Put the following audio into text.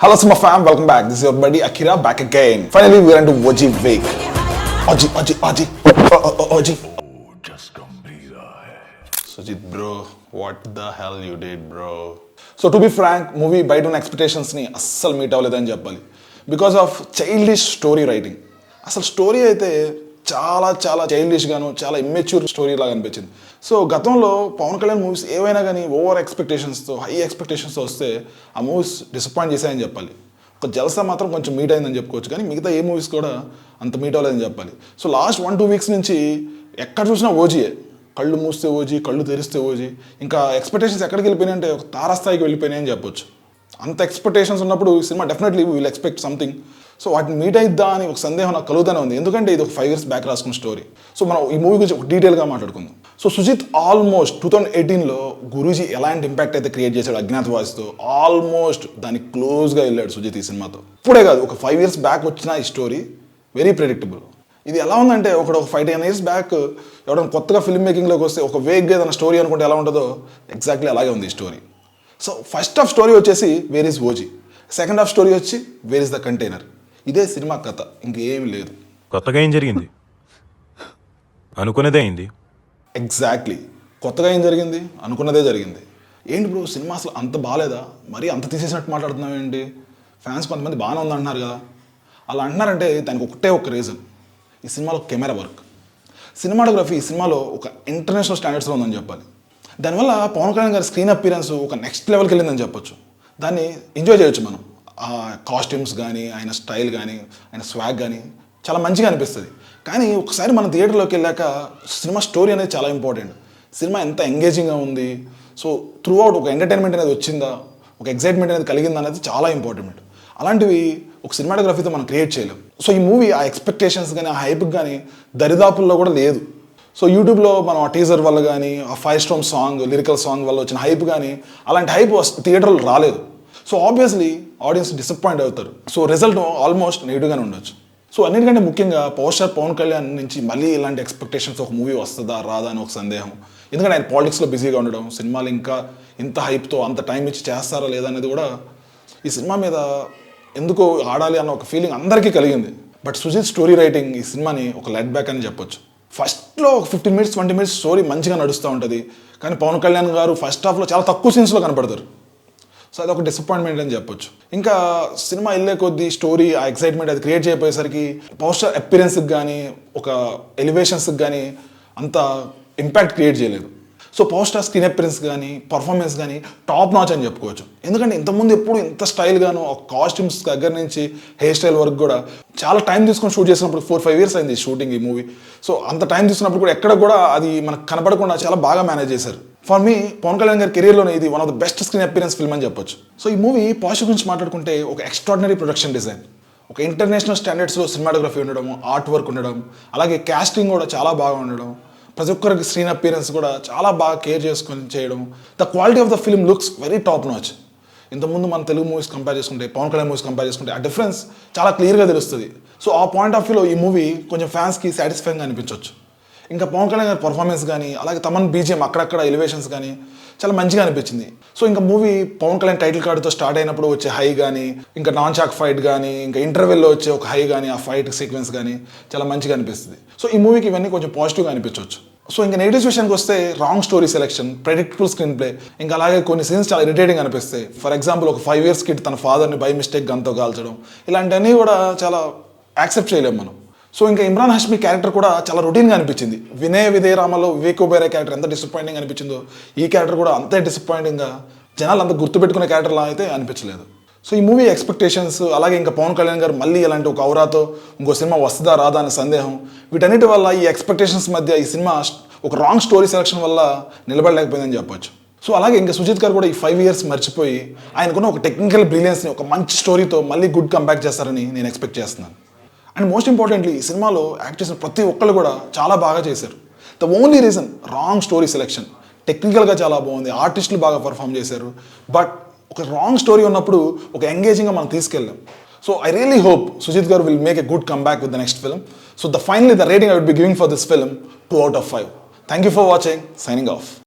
Hello Summa fam, welcome back. This is your buddy Akira back again. Finally we are into OG week. OG. Just come breathe. Sujit bro, what the hell you did bro? So to be frank, movie బయట ఉన్న expectations ని అస్సలు meet అవ్వలేదని చెప్పాలి. Because of childish story writing. అసలు story అయితే చాలా చాలా చైల్డిష్ గాను చాలా ఇమ్మెచ్యూర్ స్టోరీ లాగా అనిపించింది. సో గతంలో పవన్ కళ్యాణ్ మూవీస్ ఏవైనా కానీ ఓవర్ ఎక్స్పెక్టేషన్స్తో హై ఎక్స్పెక్టేషన్స్తో వస్తే ఆ మూవీస్ డిసప్పాయింట్ చేశాయని చెప్పాలి. ఒక జల్సా మాత్రం కొంచెం మీట్ అయిందని చెప్పుకోవచ్చు, కానీ మిగతా ఏ మూవీస్ కూడా అంత మీట్ అవ్వలేదని చెప్పాలి. సో లాస్ట్ 1-2 వీక్స్ నుంచి ఎక్కడ చూసినా ఓజీయే. కళ్ళు మూస్తే ఓజీ, కళ్ళు తెరిస్తే ఓజీ. ఇంకా ఎక్స్పెక్టేషన్స్ ఎక్కడికి వెళ్ళిపోయినాయి అంటే ఒక తారాస్థాయికి వెళ్ళిపోయినాయని చెప్పొచ్చు. అంత ఎక్స్పెక్టేషన్స్ ఉన్నప్పుడు ఈ cinema definitely will expect something. So వాటిని మీట్ అయిద్దా అని ఒక సందేహం నాకు కలుగుతూనే ఉంది, ఎందుకంటే ఇది ఒక 5 years బ్యాక్ రాసుకున్న స్టోరీ. సో మనం ఈ మూవీ గురించి ఒక డీటెయిల్గా మాట్లాడుకుందాం. సో సుజిత్ ఆల్మోస్ట్ 2018లో గురూజీ ఎలాంటి ఇంపాక్ట్ అయితే క్రియేట్ చేశాడు అజ్ఞాతవాసితో, ఆల్మోస్ట్ దానికి క్లోజ్గా వెళ్ళాడు సుజిత్ ఈ సినిమాతో. ఇప్పుడే కాదు, ఒక 5 years బ్యాక్ వచ్చిన ఈ స్టోరీ వెరీ ప్రెడిక్టబుల్. ఇది ఎలా ఉందంటే ఒక 5-10 years బ్యాక్ ఎవరైనా కొత్తగా ఫిల్మ్ మేకింగ్లోకి వస్తే ఒక వేగ్గా ఏదైనా స్టోరీ అనుకుంటే ఎలా ఉంటుందో ఎగ్జాక్ట్లీ అలాగే ఉంది ఈ story. So first half story వచ్చేసి where is OG, second half story వచ్చి వేర్ ఇస్ ద కంటైనర్. ఇదే సినిమా కథ, ఇంకేమీ లేదు. కొత్తగా ఏం జరిగింది? అనుకునేదే అయింది. ఎగ్జాక్ట్లీ, కొత్తగా ఏం జరిగింది? అనుకున్నదే జరిగింది. ఏంటి బ్రో సినిమా అసలు అంత బాగాలేదా, మరీ అంత తీసేసినట్టు మాట్లాడుతున్నావు ఏంటి? ఫ్యాన్స్ కొంతమంది బాగానే ఉందంటున్నారు కదా. అలా అంటున్నారంటే దానికి ఒకటే ఒక రీజన్, ఈ సినిమాలో కెమెరా వర్క్, సినిమాటోగ్రఫీ ఈ సినిమాలో ఒక ఇంటర్నేషనల్ స్టాండర్డ్స్లో ఉందని చెప్పాలి. దానివల్ల పవన్ కళ్యాణ్ గారి స్క్రీన్ అపీరెన్స్ ఒక నెక్స్ట్ లెవెల్కి వెళ్ళిందని చెప్పొచ్చు. దాన్ని ఎంజాయ్ చేయొచ్చు మనం. ఆ కాస్ట్యూమ్స్ కానీ, ఆయన స్టైల్ కానీ, ఆయన స్వాగ్ కానీ చాలా మంచిగా అనిపిస్తుంది. కానీ ఒకసారి మన థియేటర్లోకి వెళ్ళాక సినిమా స్టోరీ అనేది చాలా ఇంపార్టెంట్. సినిమా ఎంత ఎంగేజింగ్గా ఉంది, సో త్రూ అవుట్ ఒక ఎంటర్టైన్మెంట్ అనేది వచ్చిందా, ఒక ఎగ్జైట్మెంట్ అనేది కలిగిందా అనేది చాలా ఇంపార్టెంట్. అలాంటివి ఒక సినిమాటోగ్రఫీతో మనం క్రియేట్ చేయలేం. సో ఈ మూవీ ఆ ఎక్స్పెక్టేషన్స్ కానీ, ఆ హైప్కి కానీ దరిదాపుల్లో కూడా లేదు. సో యూట్యూబ్లో మనం ఆ టీజర్ వల్ల కానీ, ఆ 5 Storm సాంగ్, లిరికల్ సాంగ్ వల్ల వచ్చిన హైప్ కానీ, అలాంటి హైప్ థియేటర్లో రాలేదు. సో ఆబ్వియస్లీ ఆడియన్స్ డిసప్పాయింట్ అవుతారు. సో రిజల్ట్ ఆల్మోస్ట్ నెగిటివ్గానే ఉండొచ్చు. సో అన్నిటికంటే ముఖ్యంగా పవర్ స్టార్ పవన్ కళ్యాణ్ నుంచి మళ్ళీ ఇలాంటి ఎక్స్పెక్టేషన్స్ ఒక మూవీ వస్తుందా రాదా అని ఒక సందేహం. ఎందుకంటే ఆయన పాలిటిక్స్లో బిజీగా ఉండడం, సినిమాలు ఇంకా ఇంత హైప్తో అంత టైం ఇచ్చి చేస్తారా లేదా అనేది కూడా ఈ సినిమా మీద ఎందుకో ఆడాలి అన్న ఒక ఫీలింగ్ అందరికీ కలిగింది. బట్ సుజిత్ స్టోరీ రైటింగ్ ఈ సినిమాని ఒక లెట్ బ్యాక్ అని చెప్పొచ్చు. ఫస్ట్లో ఒక 15 minutes 20 minutes స్టోరీ మంచిగా నడుస్తూ ఉంటుంది, కానీ పవన్ కళ్యాణ్ గారు ఫస్ట్ హాఫ్లో చాలా తక్కువ సీన్స్లో కనపడతారు. సో అదొక డిసప్పాయింట్మెంట్ అని చెప్పొచ్చు. ఇంకా సినిమా వెళ్ళే కొద్దీ స్టోరీ ఆ ఎక్సైట్మెంట్ అది క్రియేట్ చేయపోయేసరికి పోస్టర్ అపిరెన్స్కి కానీ, ఒక ఎలివేషన్స్కి కానీ అంత ఇంపాక్ట్ క్రియేట్ చేయలేదు. సో పోస్టర్ స్క్రీన్ అపిరెన్స్ కానీ, పర్ఫార్మెన్స్ కానీ టాప్ నాచ్ అని చెప్పుకోవచ్చు. ఎందుకంటే ఇంతకుముందు ఎప్పుడు ఇంత స్టైల్గాను కాస్ట్యూమ్స్ దగ్గర నుంచి హెయిర్ స్టైల్ వరకు కూడా చాలా టైం తీసుకొని షూట్ చేసినప్పుడు 4-5 years అయింది షూటింగ్ ఈ మూవీ. సో అంత టైం తీసుకున్నప్పుడు కూడా ఎక్కడ కూడా అది మనకు కనపడకుండా చాలా బాగా మేనేజ్ చేశారు. ఫర్ మీ పవన్ కళ్యాణ్ గారి కెరీర్లోనే ఇది one of the best screen appearance film అని చెప్పొచ్చు. సో ఈ మూవీ పాజిటివ్ గురించి మాట్లాడుకుంటే ఒక ఎక్స్ట్రాడినరీ ప్రొడక్షన్ డిజైన్, ఒక ఇంటర్నేషనల్ స్టాండర్డ్స్లో సినిమాటోగ్రఫీ ఉండడం, ఆర్ట్ వర్క్ ఉండడం, అలాగే కాస్టింగ్ కూడా చాలా బాగా ఉండడం, ప్రతి ఒక్కరికి స్క్రీన్ అపిరెన్స్ కూడా చాలా బాగా కేర్ చేసుకొని చేయడం. The quality of the film looks very top notch. ఇంతకుముందు మన తెలుగు మూవీస్ కంపేర్ చేసుకుంటే, పవన్ కళ్యాణ్ మూవీస్ కంపేర్ చేసుకుంటే ఆ డిఫరెన్స్ చాలా క్లియర్గా తెలుస్తుంది. సో ఆ పాయింట్ ఆఫ్ వ్యూలో ఈ మూవీ కొంచెం ఫ్యాన్స్కి సాటిస్ఫైయింగ్గా అనిపించవచ్చు. ఇంకా పవన్ కళ్యాణ్ గారి పర్ఫార్మెన్స్ కానీ, అలాగే తమన్ బీజిఎం అక్కడక్కడ ఎలివేషన్స్ కానీ చాలా మంచిగా అనిపించింది. సో ఇంకా మూవీ పవన్ కళ్యాణ్ టైటిల్ కార్డుతో స్టార్ట్ అయినప్పుడు వచ్చే హై కానీ, ఇంకా నాన్ చాక్ ఫైట్ కానీ, ఇంకా ఇంటర్వెల్లో వచ్చే ఒక హై కానీ, ఆ ఫైట్ సీక్వెన్స్ కానీ చాలా మంచిగా అనిపిస్తుంది. సో ఈ మూవీకి ఇవన్నీ కొంచెం పాజిటివ్గా అనిపించవచ్చు. సో ఇంకా నెగిటివ్స్ విషయానికి వస్తే wrong story selection, predictable screen play, ఇంకా అలాగే కొన్ని సీన్స్ చాలా ఇరిటేటింగ్ అనిపిస్తాయి. ఫర్ ఎగ్జాంపుల్ ఒక 5 years కిడ్ తన ఫాదర్ని బై మిస్టేక్ గన్తో కాల్చడం, ఇలాంటివన్నీ కూడా చాలా యాక్సెప్ట్ చేయలేము మనం. సో ఇంకా ఇమ్రాన్ హష్మీ క్యారెక్టర్ కూడా చాలా రొటీన్గా అనిపించింది. వినయ విధేయరామలో వివేక్ ఒబెరాయ్ క్యారెక్టర్ ఎంత డిసప్పాయింటింగ్ అనిపించిందో, ఈ క్యారెక్టర్ కూడా అంతే డిసప్పాయింటింగ్గా, జనాలు అంత గుర్తుపెట్టుకునే క్యారెక్టర్లా అయితే అనిపించలేదు. సో ఈ మూవీ ఎక్స్పెక్టేషన్స్, అలాగే ఇంకా పవన్ కళ్యాణ్ గారు మళ్ళీ ఇలాంటి ఒక ఔరాతో ఇంకో సినిమా వస్తుందా రాదా అనే సందేహం, వీటన్నిటి వల్ల ఈ ఎక్స్పెక్టేషన్స్ మధ్య ఈ సినిమా ఒక రాంగ్ స్టోరీ సెలక్షన్ వల్ల నిలబడలేకపోయిందని చెప్పొచ్చు. సో అలాగే ఇంకా సుజిత్ గారు కూడా ఈ 5 years మర్చిపోయి ఆయనకున్న ఒక టెక్నికల్ బ్రిలియన్స్ని ఒక మంచి స్టోరీతో మళ్ళీ గుడ్ కంబ్యాక్ చేస్తారని నేను ఎక్స్పెక్ట్ చేస్తున్నాను. అండ్ మోస్ట్ ఇంపార్టెంట్లీ ఈ సినిమాలో యాక్ట్ చేసిన ప్రతి ఒక్కళ్ళు కూడా చాలా బాగా చేశారు. The only reason wrong story selection. టెక్నికల్గా చాలా బాగుంది, ఆర్టిస్టులు బాగా పర్ఫామ్ చేశారు, బట్ ఒక రాంగ్ స్టోరీ ఉన్నప్పుడు ఒక ఎంగేజింగ్గా మనం తీసుకెళ్ళాం. So I really hope Sujit Garu will make a good comeback with the next film. So finally the rating I would be giving for this film 2 out of 5. Thank you for watching. Signing off.